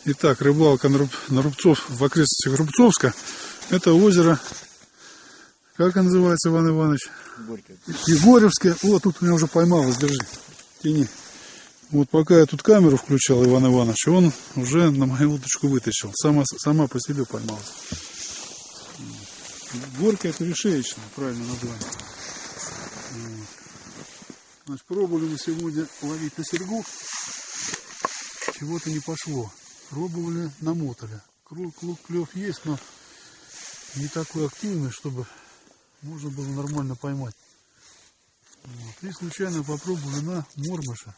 Итак, рыбалка на Рубцов, в окрестностях Рубцовска. Это озеро, как оно называется, Иван Иванович? Егорьевское. Вот тут у меня уже поймалось, держи, тяни. Вот пока я тут камеру включал, Иван Иванович, он уже на мою удочку вытащил. Сама по себе поймалась. Горка — это решеечная, правильно название. Вот. Значит, пробовали мы сегодня ловить на серьгу. Чего-то не пошло. Пробовали, намотали. Клев есть, но не такой активный, чтобы можно было нормально поймать. Вот. И случайно попробовали на мормыша.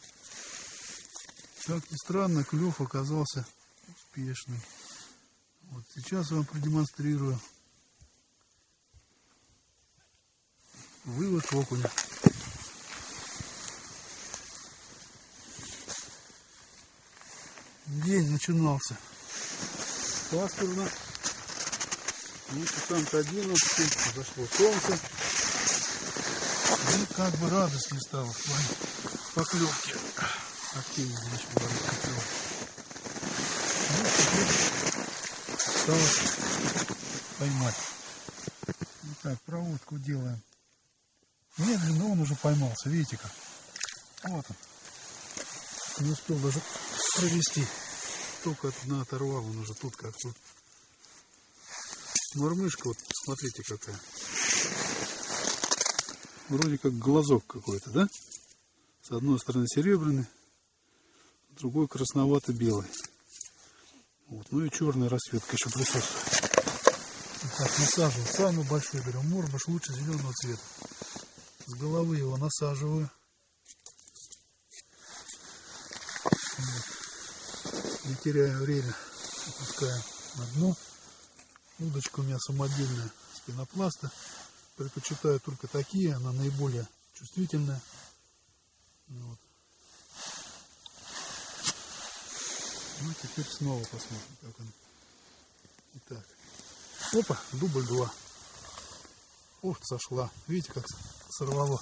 Как ни странно, клев оказался успешный. Вот сейчас я вам продемонстрирую вывод окуня. День начинался пасмурно. Ну, часам-то 11, зашло солнце. И как бы радость не стало в плане поклевки. Активно начал ловить поклевки. Ну, теперь осталось поймать. Итак, проводку делаем. Медленно он уже поймался, видите как? Вот он. Не успел даже провести. Только одна оторвал, он уже тут как тут. Мормышка, вот смотрите какая. Вроде как глазок какой-то, да? С одной стороны серебряный, с другой красновато-белый. Вот. Ну и черная расцветка еще присутствует. Так, насаживаю. Самый большой берем мормыш, лучше зеленого цвета. С головы его насаживаю. Не теряя время, опускаем на дно. Удочка у меня самодельная с пенопласта. Предпочитаю только такие, она наиболее чувствительная. Вот. Ну теперь снова посмотрим, как он. Итак. Опа, дубль 2. Ух, сошла. Видите, как сорвало.